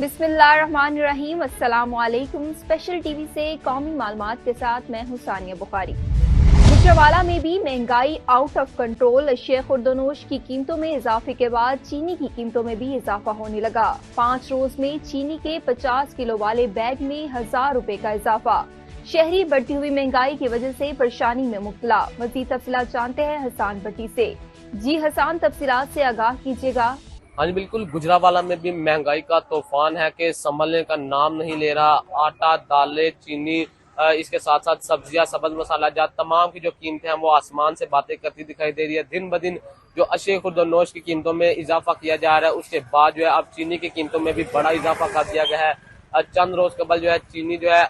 बिस्मिल्लाहिर्रहमानिर्रहीम। अस्सलामुअलैकुम। Special TV से कौमी मालूमात के साथ मैं हूं सानिया बुखारी। गुजरावाला में भी महंगाई आउट ऑफ कंट्रोल। अशिया खुर्दनोश की कीमतों में इजाफे के बाद चीनी की कीमतों में भी इजाफा होने लगा। 5 रोज में चीनी के 50 किलो वाले बैग में 1000 रुपए का इजाफा। शहरी बढ़ती हुई महंगाई की वजह से परेशानी में मुब्तला। मजीद तफसीलात जानते हैं हसान भट्टी से। जी हसान, तफसीलात से आगाह कीजिएगा। हाँ जी बिल्कुल, गुजरावाला में भी महंगाई का तूफान है कि संभलने का नाम नहीं ले रहा। आटा, दालें, चीनी, इसके साथ साथ सब्जियां, सब्ज मसाला जात तमाम की जो कीमतें हैं वो आसमान से बातें करती दिखाई दे रही है। दिन ब दिन जो अशिया खुर्दनोश की कीमतों में इजाफा किया जा रहा है, उसके बाद जो है अब चीनी की कीमतों में भी बड़ा इजाफा कर दिया गया है। चंद रोज कबल जो है चीनी जो है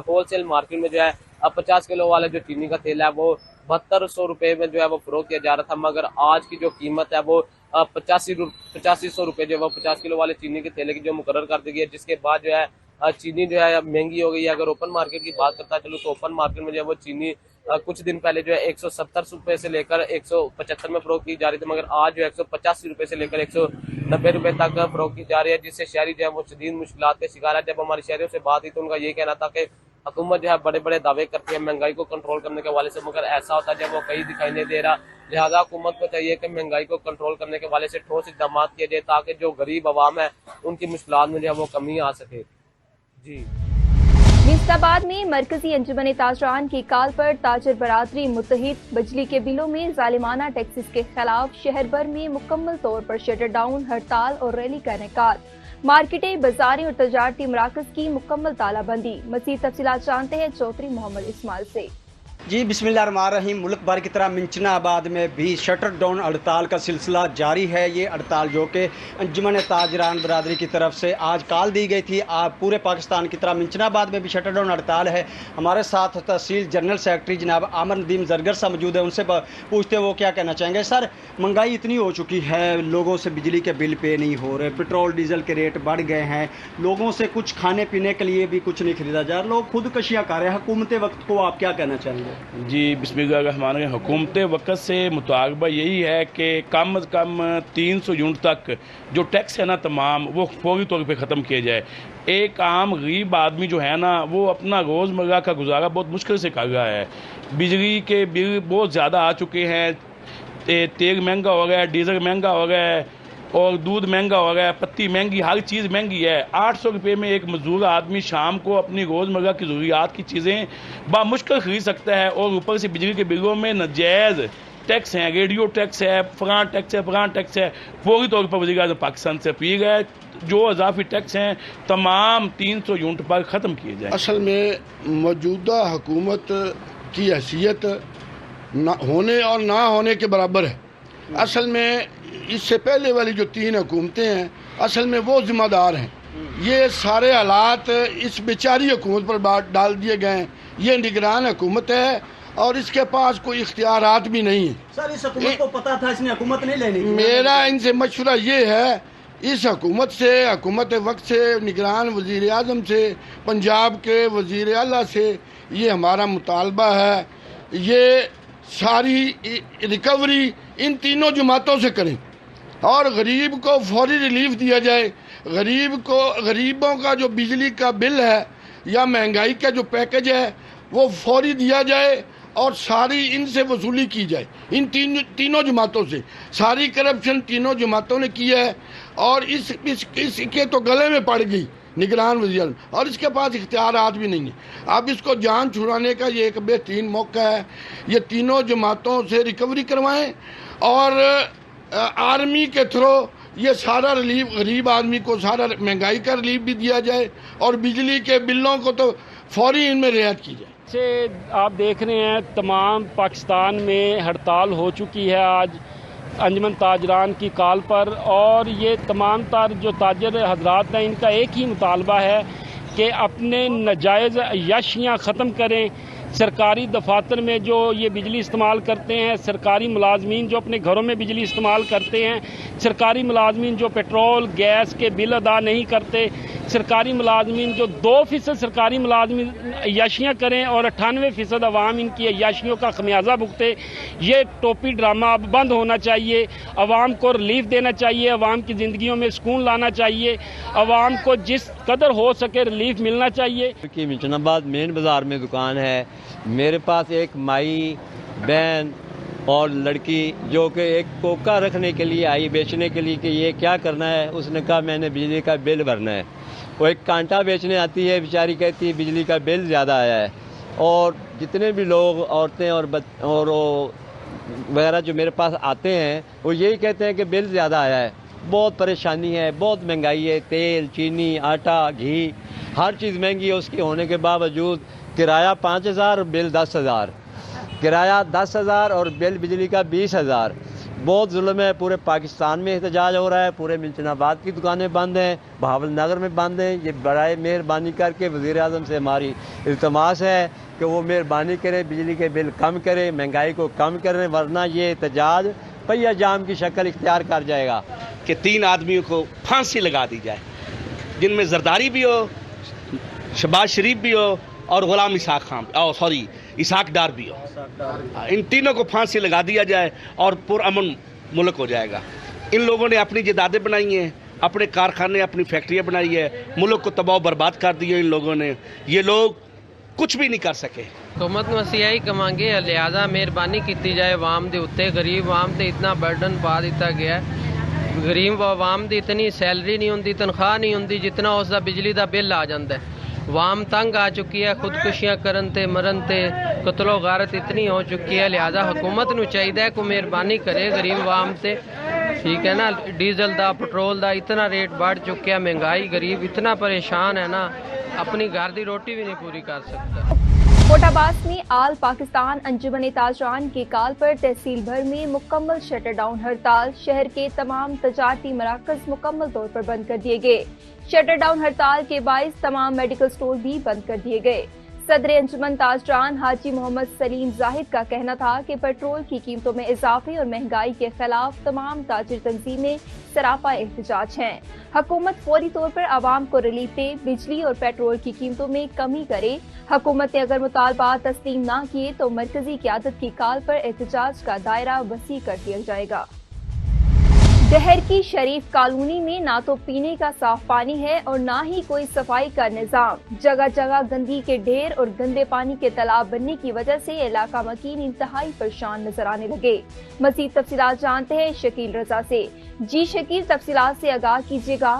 होलसेल मार्केट में जो है 50 किलो वाला जो चीनी का तेल है वो 7200 रुपए में जो है वो फरोख्त किया जा रहा था, मगर आज की जो कीमत है वो 8500 रुपए जो है वो 50 किलो वाले चीनी के तेल की जो मुकर्रर कर दी गई है, जिसके बाद जो है चीनी जो है महंगी हो गई है। अगर ओपन मार्केट की बात करता चलो तो ओपन मार्केट में जो है वो चीनी कुछ दिन पहले जो है 170 रुपए से लेकर 175 में फरोख्त की जा रही थी, मगर आज जो है 185 रुपए से लेकर 190 रुपए तक फरोख्त की जा रही है, जिससे शहरी जो है वो शदीद मुश्किलात के शिकार है। जब हमारे शहरियों से बात हुई तो उनका ये कहना था कि हुकूमत जो है बड़े बड़े दावे करती है महंगाई को कंट्रोल करने के हवाले से, मगर ऐसा होता है जब वो कहीं दिखाई नहीं दे रहा। लिहाजा हुकूमत को चाहिए कि महंगाई को कंट्रोल करने के हवाले से ठोस इक़दाम किए जाए ताकि जो गरीब आवाम है उनकी मुश्किलात में जो है वो कमी आ सके। जी मुस्ताबाद में मरकजी अंजुमन ताजरान की कॉल पर ताजर बरादरी मुत्तहिद। बिजली के बिलों में जालिमाना टैक्सेस के खिलाफ शहर भर में मुकम्मल तौर पर शटर डाउन, हड़ताल और रैली का इनेकाद। मार्केटें, बाजारें और तजारती मराकज की मुकम्मल तालाबंदी। मज़ीद तफसीलात जानते हैं चौधरी मोहम्मद इस्माइल से। जी बिस्मिल्लाहिर्रहमानिर्रहीम। मुल्क भर की तरह मिंचनाबाद में भी शटर डाउन हड़ताल का सिलसिला जारी है। ये हड़ताल जो कि अंजुमन ताजरान बरादरी की तरफ से आज कॉल दी गई थी। पूरे पाकिस्तान की तरह मिंचनाबाद में भी शटर डाउन हड़ताल है। हमारे साथ तहसील जनरल सेक्रेटरी जनाब आमर नदीम जरगर साहब मौजूद है, उनसे पूछते वो क्या कहना चाहेंगे। सर, महंगाई इतनी हो चुकी है, लोगों से बिजली के बिल पे नहीं हो रहे, पेट्रोल डीजल के रेट बढ़ गए हैं, लोगों से कुछ खाने पीने के लिए भी कुछ नहीं खरीदा जा रहा, लोग खुदकशियाँ कर रहे हैं। हुकूमत वक्त को आप क्या कहना चाहेंगे? जी बिस्मिल्लाहिर्रहमानिर्रहीम। हुकूमत वक्त से मुतालबा यही है कि कम अज़ कम 300 यूनिट तक जो टैक्स है ना तमाम वो फौरी तौर पे ख़त्म किया जाए। एक आम गरीब आदमी जो है ना वो अपना रोज़मर्रा का गुजारा बहुत मुश्किल से कर रहा है। बिजली के बिल बहुत ज़्यादा आ चुके हैं, तेल महंगा हो गया है, डीजल महंगा हो गया है और दूध महंगा हो गया है, पत्ती महंगी, हर चीज़ महंगी है। 800 रुपये में एक मजदूर आदमी शाम को अपनी रोज़मर्रा की ज़रूरियात की चीज़ें बामुश्किल खरीद सकता है, और ऊपर से बिजली के बिलों में नाजायज़ टैक्स हैं, रेडियो टैक्स है, फलां टैक्स है। फौरी तौर पर वज़ीर-ए-आज़म पाकिस्तान से अपील है जो इजाफी टैक्स हैं तमाम 300 यूनिट पर ख़त्म किए जाए। असल में मौजूदा हुकूमत की हैसियत होने और ना होने के बराबर है। असल में इससे पहले वाली जो 3 हुकूमतें हैं असल में वो जिम्मेदार हैं। ये सारे हालात इस बेचारी हुकूमत पर डाल दिए गए हैं। ये निगरान हुकूमत है और इसके पास कोई इख्तियारात भी नहीं है। सर, इस हुकूमत को पता था इसने हुकूमत नहीं लेनी। मेरा इनसे मशवरा ये है, इस हुकूमत से, हुकूमत वक्त से, निगरान वज़ीर आज़म से, पंजाब के वज़ीर आला से ये हमारा मुतालबा है, ये सारी रिकवरी इन तीनों जमातों से करें और गरीब को फौरी रिलीफ दिया जाए। गरीबों का जो बिजली का बिल है या महंगाई का जो पैकेज है वो फौरी दिया जाए और सारी इनसे वसूली की जाए। इन तीनों जमातों से सारी करप्शन तीनों जमातों ने की है और इसके तो गले में पड़ गई निगरान वज़ीर, और इसके पास इख्तियारात भी नहीं है। अब इसको जान छुड़ाने का ये एक बेहतरीन मौका है। ये तीनों जमातों से रिकवरी करवाएं और आर्मी के थ्रू ये सारा रिलीफ गरीब आदमी को सारा महंगाई का रिलीफ भी दिया जाए और बिजली के बिलों को तो फौरी इनमें रियायत की जाए। से आप देख रहे हैं तमाम पाकिस्तान में हड़ताल हो चुकी है आज अंजुमन ताजरान की कॉल पर, और ये तमाम जो ताजर हजरात हैं इनका एक ही मुतालबा है कि अपने नाजायज़ अय्याशियाँ ख़त्म करें। सरकारी दफातर में जो ये बिजली इस्तेमाल करते हैं, सरकारी मुलाजमीन जो अपने घरों में बिजली इस्तेमाल करते हैं, सरकारी मुलाजमीन जो पेट्रोल गैस के बिल अदा नहीं करते, सरकारी मुलाजमीन जो 2% सरकारी मुलाजमीन अय्याशियाँ करें और 98% अवाम इनकी अय्याशियों का खमियाजा भुगते। ये टोपी ड्रामा अब बंद होना चाहिए। अवाम को रिलीफ देना चाहिए, अवाम की ज़िंदगियों में सुकून लाना चाहिए, अवाम को जिस कदर हो सके रिलीफ मिलना चाहिए। कि मिशनाबाद मेन बाज़ार में दुकान है, मेरे पास एक माई बहन और लड़की जो कि एक कोका रखने के लिए आई बेचने के लिए कि ये क्या करना है, उसने कहा मैंने बिजली का बिल भरना है। वो एक कांटा बेचने आती है, बेचारी कहती है बिजली का बिल ज़्यादा आया है। और जितने भी लोग औरतें और वगैरह जो मेरे पास आते हैं वो यही कहते हैं कि बिल ज़्यादा आया है। बहुत परेशानी है, बहुत महंगाई है, तेल, चीनी, आटा, घी, हर चीज़ महंगी है। उसके होने के बावजूद किराया 5,000, बिल 10,000, किराया 10,000 और बिल बिजली का 20,000। बहुत जुल्म है। पूरे पाकिस्तान में एहतजाज हो रहा है, पूरे मिल्चनाबाद की दुकानें बंद हैं, बहावल नगर में बंद हैं। ये बराए मेहरबानी करके वज़ीर आज़म से हमारी इल्तमास है कि वो मेहरबानी करें, बिजली के बिल कम करें, महंगाई को कम करें, वरना ये एहतजाज पहिया जाम की शक्ल इख्तियार कर जाएगा। कि 3 आदमियों को फांसी लगा दी जाए, जिनमें जरदारी भी हो, शहबाज शरीफ भी हो और गुलाम इसहाक डार भी हो। इन तीनों को फांसी लगा दिया जाए और पुरअमन मुल्क हो जाएगा। इन लोगों ने अपनी जायदादें बनाई हैं, अपने कारखाने, अपनी फैक्ट्रियां बनाई है, मुल्क को तबाह बर्बाद कर दिया इन लोगों ने। ये लोग कुछ भी नहीं कर सके। हुकूमत ਨੂੰ ਅਸੀਂ ਇਹੀ ਕਵਾਂਗੇ ਲਿਹਾਜ਼ਾ ਮਿਹਰਬਾਨੀ ਕੀਤੀ ਜਾਏ ਆਵਾਮ ਦੇ ਉੱਤੇ। ਗਰੀਬ ਆਵਾਮ ਤੇ ਇਤਨਾ ਬਰਡਨ ਪਾ ਦਿੱਤਾ ਗਿਆ। ਗਰੀਬ ਆਵਾਮ ਦੀ ਇਤਨੀ ਸੈਲਰੀ ਨਹੀਂ ਹੁੰਦੀ, ਤਨਖਾਹ ਨਹੀਂ ਹੁੰਦੀ ਜਿੰਨਾ ਉਸ ਦਾ ਬਿਜਲੀ ਦਾ ਬਿੱਲ ਆ ਜਾਂਦਾ ਹੈ। आवाम तंग आ चुकी है, खुदकुशियाँ करन ते मरन ते कत्लो गारत इतनी हो चुकी है। लिहाजा हुकूमत नूं चाहिए को मेहरबानी करे गरीब आवाम ते, ठीक है ना। डीजल दा, पेट्रोल दा इतना रेट बढ़ चुका है, महंगाई, गरीब इतना परेशान है ना, अपनी घर की रोटी भी नहीं पूरी कर सकता। कोटाबास में आल पाकिस्तान अंजुमन ताजरान की कॉल पर तहसील भर में मुकम्मल शटर डाउन हड़ताल। शहर के तमाम तजारती मराकज मुकम्मल तौर पर बंद कर दिए गए। शटर डाउन हड़ताल के बाइस तमाम मेडिकल स्टोर भी बंद कर दिए गए। सदर अंजुमन ताजरान हाजी मोहम्मद सलीम जाहिद का कहना था कि पेट्रोल की कीमतों में इजाफे और महंगाई के खिलाफ तमाम ताजिर तंजीमें सरापा एहतजाज हैं। हुकूमत फौरी तौर पर आवाम को रिलीफ दे, बिजली और पेट्रोल की कीमतों में कमी करे। हुकूमत ने अगर मुतालबा तस्लीम ना किए तो मरकजी क़यादत की कॉल पर एहतजाज का दायरा वसी कर दिया जाएगा। शहर की शरीफ कॉलोनी में ना तो पीने का साफ पानी है और ना ही कोई सफाई का निजाम। जगह जगह गंदगी के ढेर और गंदे पानी के तालाब बनने की वजह से इलाका मकीन इंतहाई परेशान नजर आने लगे। मजीद तफसीलात जानते हैं शकील रजा से। जी शकील, तफसीलात से आगाह कीजिएगा।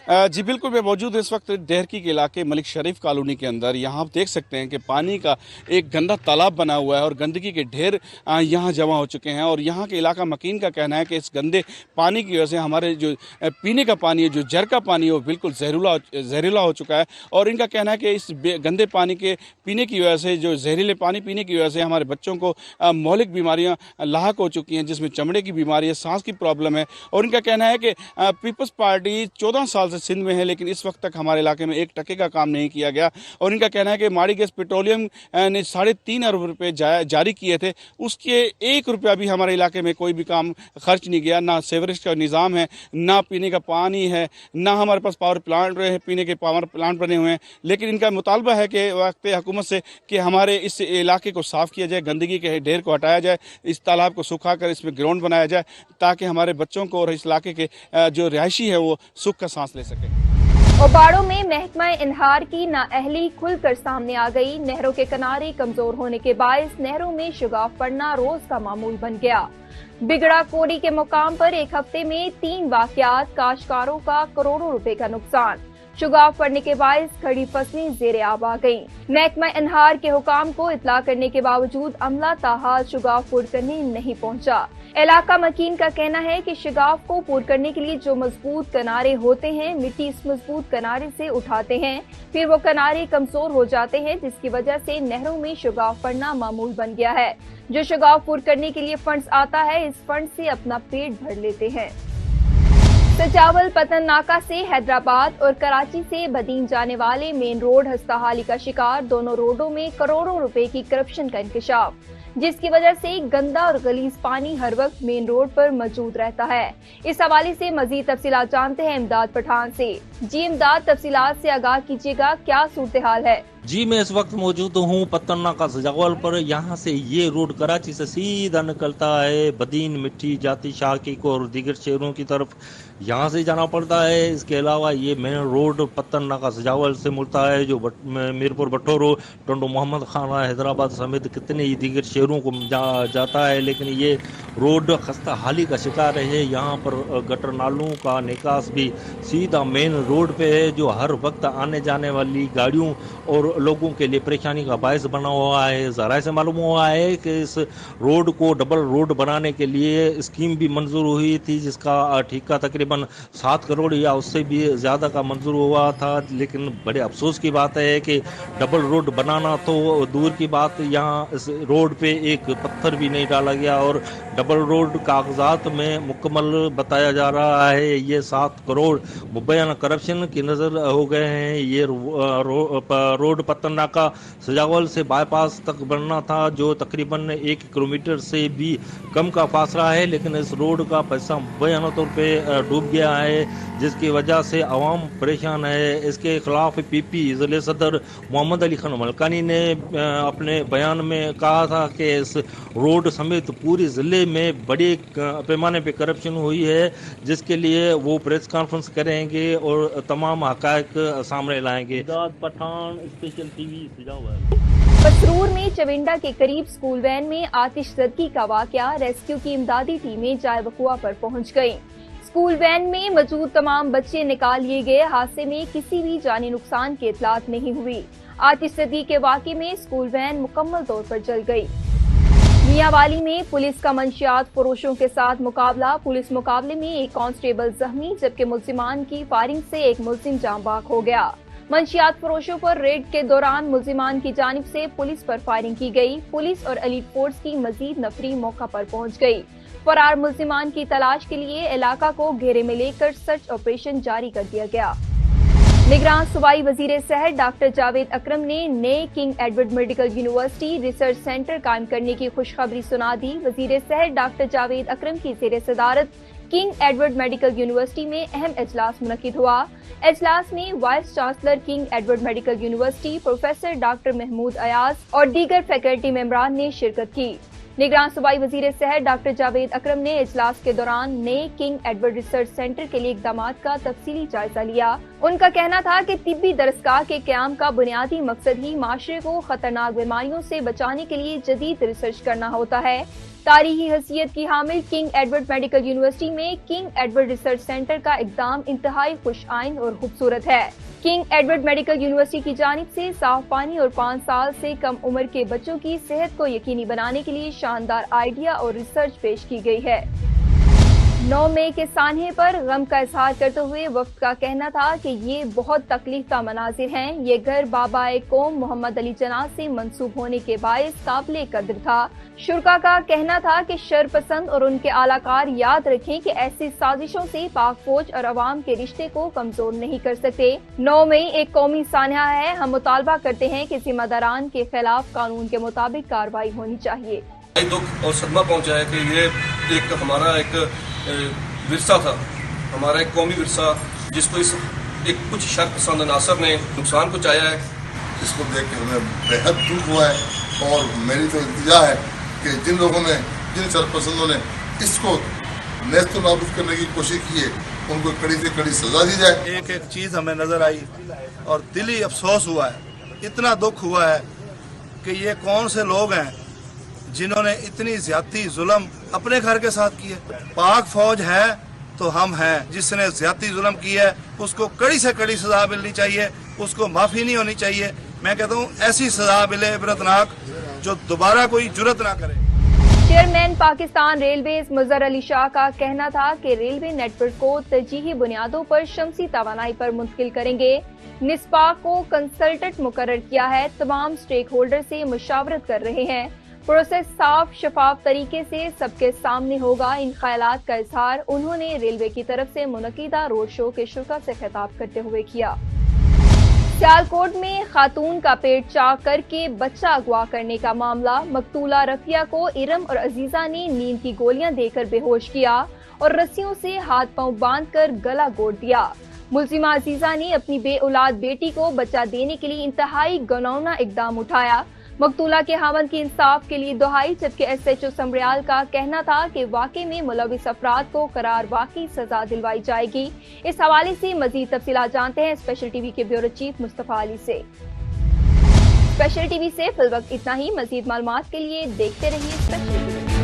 जी बिल्कुल, मैं मौजूद हूँ इस वक्त डेहरकी के इलाके मलिक शरीफ कॉलोनी के अंदर। यहाँ आप देख सकते हैं कि पानी का एक गंदा तालाब बना हुआ है और गंदगी के ढेर यहाँ जमा हो चुके हैं। और यहाँ के इलाका मकीन का कहना है कि इस गंदे पानी की वजह से हमारे जो पीने का पानी है, जो जर का पानी है, वो बिल्कुल जहरीला हो चुका है। और इनका कहना है कि इस गंदे पानी के पीने की वजह से, जो जहरीले पानी पीने की वजह से हमारे बच्चों को मौलिक बीमारियाँ लाहक हो चुकी हैं, जिसमें चमड़े की बीमारी है, सांस की प्रॉब्लम है। और इनका कहना है कि पीपल्स पार्टी 14 साल सिंध में है, लेकिन इस वक्त तक हमारे इलाके में 1 टके का काम नहीं किया गया। और इनका कहना है कि माड़ी गैस पेट्रोलियम ने 3.5 अरब रुपए जारी किए थे, उसके 1 रुपया भी हमारे इलाके में कोई भी काम खर्च नहीं गया। ना सेवरेज का निज़ाम है, ना पीने का पानी है, ना हमारे पास पावर प्लांट रहे, पीने के पावर प्लांट बने हुए हैं। लेकिन इनका मुतालबा है कि वक्त हुकूमत से कि हमारे इस इलाके को साफ़ किया जाए, गंदगी के ढेर को हटाया जाए, इस तालाब को सुखा कर इसमें ग्राउंड बनाया जाए, ताकि हमारे बच्चों को और इस इलाके के जो रिहायशी है वो सुख का सांस ले सके। ओबाड़ो में महकमा इनहार की नाअहली खुलकर सामने आ गई। नहरों के किनारे कमजोर होने के बायस नहरों में शुगाफ पड़ना रोज का मामूल बन गया। बिगड़ा कोड़ी के मुकाम पर एक हफ्ते में 3 वाकयात, काश्तकारों का करोड़ों रुपए का नुकसान। शुगाफ पड़ने के बायस खड़ी फसलें जेरे आब आ गईं। महकमा इनहार के हुकाम को इतला करने के बावजूद अमला ताहाल शुगाफ पूर करने नहीं पहुंचा। इलाका मकीन का कहना है कि शुगाफ को पूर करने के लिए जो मजबूत किनारे होते हैं, मिट्टी इस मजबूत किनारे से उठाते हैं, फिर वो किनारे कमजोर हो जाते हैं, जिसकी वजह से नहरों में शुगाफ पड़ना मामूल बन गया है। जो शुगाफ पूर करने के लिए फंड्स आता है, इस फंड से अपना पेट भर लेते हैं। सचावल पतन नाका से हैदराबाद और कराची से बदीन जाने वाले मेन रोड हस्ताहाली का शिकार। दोनों रोडों में करोड़ों रुपए की करप्शन का इंकशाफ। जिसकी वजह से गंदा और गलीज पानी हर वक्त मेन रोड पर मौजूद रहता है। इस हवाले से मजीद तफसीलात जानते हैं इमदाद पठान से। जी इमदाद, तफसीलात से आगाह कीजिएगा, क्या सूरत हाल है? जी मैं इस वक्त मौजूद हूँ पत्तन नाका सजावल पर। यहाँ से ये रोड कराची से सीधा निकलता है बदीन, मिट्टी, जाती, शाकिक और दीगर शहरों की तरफ, यहाँ से जाना पड़ता है। इसके अलावा ये मेन रोड पत्तन नाका सजावल से मुड़ता है जो मीरपुर भट्टोरो, टंडो मोहम्मद खाना, हैदराबाद समेत कितने ही दीगर शहरों को जाता है। लेकिन ये रोड खस्ता हाली का शिकार है। यहाँ पर गटर नालों का निकास भी सीधा मेन रोड पे है जो हर वक्त आने जाने वाली गाड़ियों और लोगों के लिए परेशानी का बायस बना हुआ है। ज़राए से मालूम हुआ है कि इस रोड को डबल रोड बनाने के लिए स्कीम भी मंजूर हुई थी जिसका ठेका तकरीबन 7 करोड़ या उससे भी ज़्यादा का मंजूर हुआ था। लेकिन बड़े अफसोस की बात है कि डबल रोड बनाना तो दूर की बात, यहाँ इस रोड पे एक पत्थर भी नहीं डाला गया और डबल रोड कागजात में मुकम्मल बताया जा रहा है। ये 7 करोड़ मुबैना करप्शन की नज़र हो गए हैं। ये रोड पत्तन नाका सजावल से बाईपास तक बनना था जो तकरीबन 1 किलोमीटर से भी कम का फासला है, लेकिन इस रोड का पैसा मुबैना तौर पे डूब गया है जिसकी वजह से आवाम परेशान है। इसके खिलाफ पीपी ज़िले सदर मोहम्मद अली खान मलकानी ने अपने बयान में कहा था कि इस रोड समेत पूरे ज़िले में बड़े पैमाने पे करप्शन हुई है जिसके लिए वो प्रेस कॉन्फ्रेंस करेंगे और तमाम हक़ाइक़ सामने लाएंगे। पठान स्पेशल टीवी सजावल। पसरूर में चविंडा के करीब स्कूल वैन में आतिशज़दगी का वाक़या, रेस्क्यू की इमदादी टीमें जाए वक़ुआ पर पहुंच गईं। स्कूल वैन में मौजूद तमाम बच्चे निकाल लिए गए। हादसे में किसी भी जानी नुकसान की इतलात नहीं हुई। आतिशज़दगी के वाक़े में स्कूल वैन मुकम्मल तौर पर जल गई। मियांवाली में पुलिस का मंशियात फरोशों के साथ मुकाबला। पुलिस मुकाबले में एक कांस्टेबल जख्मी जबकि मुल्जिमान की फायरिंग से एक मुल्जिम जाँ बाक हो गया। मंशियात फरोशों पर रेड के दौरान मुल्जिमान की जानिब से पुलिस पर फायरिंग की गई। पुलिस और एलीट फोर्स की मजीद नफरी मौका पर पहुंच गई। फरार मुल्जिमान की तलाश के लिए इलाका को घेरे में लेकर सर्च ऑपरेशन जारी कर दिया गया। निगरान सूबाई वजीर सेहत डॉक्टर जावेद अकरम ने नए king Edward medical university research centre कायम करने की खुशखबरी सुना दी। वजीर सेहत डॉक्टर जावेद अकरम की ज़ेर सदारत किंग एडवर्ड मेडिकल यूनिवर्सिटी में अहम इजलास मुनक्किद हुआ। इजलास में vice chancellor King Edward medical university professor doctor Mahmood Ayaz और दीगर फैकल्टी मेंबरान ने शिरकत की। निगरान सूबाई वजीर सेहत डॉक्टर जावेद अकरम ने इजलास के दौरान नए किंग एडवर्ड रिसर्च सेंटर के लिए इक़दामात का तफसीली जायजा लिया। उनका कहना था कि तिब्बी दरसगाह के क़याम का बुनियादी मकसद ही माशरे को खतरनाक बीमारियों से बचाने के लिए जदीद रिसर्च करना होता है। तारीखी हैसियत की हामिल किंग एडवर्ड मेडिकल यूनिवर्सिटी में किंग एडवर्ड रिसर्च सेंटर का इक़दाम इंतहाई खुश आइन और खूबसूरत है। किंग एडवर्ड मेडिकल यूनिवर्सिटी की जानिब से साफ पानी और 5 साल से कम उम्र के बच्चों की सेहत को यकीनी बनाने के लिए शानदार आइडिया और रिसर्च पेश की गई है। 9 मई के सान्हे पर गम का इजहार करते हुए वफ्द का कहना था कि ये बहुत तकलीफ का मनाजिर हैं। ये घर बाबाए कौम मोहम्मद अली जिन्ना से मंसूब होने के बायस काबिल कद्र था। शुरका का कहना था कि शर पसंद और उनके आलाकार याद रखें कि ऐसी साजिशों से पाक फौज और अवाम के रिश्ते को कमजोर नहीं कर सकते। 9 मई एक कौमी सान्हा है। हम मुतालबा करते हैं कि जिम्मेदारान के खिलाफ कानून के मुताबिक कार्रवाई होनी चाहिए। दुख और सदमा पहुंचा है कि ये एक हमारा एक विरसा था, हमारा एक कौमी विरसा जिसको इस एक कुछ शर पसंद अनासर ने नुकसान पहुंचाया है। इसको देख के हमें बेहद दुख हुआ है और मेरी तो इल्तिजा है कि जिन लोगों ने, जिन सरपसंदों ने इसको नेस्त नाबूद करने की कोशिश की है उनको कड़ी से कड़ी सजा दी जाए। एक एक चीज़ हमें नज़र आई और दिली अफसोस हुआ है, इतना दुख हुआ है कि ये कौन से लोग हैं जिन्होंने इतनी ज्यादती जुल्म अपने घर के साथ की है। पाक फौज है तो हम हैं, जिसने ज्यादती जुल्म की है उसको कड़ी से कड़ी सजा मिलनी चाहिए, उसको माफ़ी नहीं होनी चाहिए। मैं कहता हूँ ऐसी सजा मिले इबरतनाक जो दोबारा कोई जुर्रत ना करे। चेयरमैन पाकिस्तान रेलवेज मुज़र अली शाह का कहना था कि रेलवे नेटवर्क को तरजीही बुनियादों पर शमसी तवानाई पर मुंतकिल करेंगे। निस्पा को कंसल्टेंट मुकर्रर किया है। तमाम स्टेक होल्डर से मुशावरत कर रहे हैं। प्रोसेस साफ शफाफ तरीके से सबके सामने होगा। इन ख्यालात का इजहार उन्होंने रेलवे की तरफ से मुनक्किदा रोड शो के शुरा से खिताब करते हुए किया। सियालकोट में खातून का पेट चाक करके बच्चा अगवा करने का मामला। मकतूला रफिया को इरम और अजीजा ने नींद की गोलियां देकर बेहोश किया और रस्सियों से हाथ पांव बांधकर गला घोट दिया। मुलजिमा अजीजा ने अपनी बे औलाद बेटी को बच्चा देने के लिए इंतहाई घिनौना इकदाम उठाया। मकतूला के हामद की इंसाफ के लिए दुहाई, जबकि SHO समरियाल का कहना था कि वाक़े में मुलविस अफराद को करार वाकई सजा दिलवाई जाएगी। इस हवाले से मजीद तफसीलात जानते हैं स्पेशल टीवी के ब्यूरो चीफ मुस्तफा अली से। स्पेशल टीवी से फिलवक्त इतना ही। मजीद मालूमात के लिए देखते रहिए स्पेशल टीवी।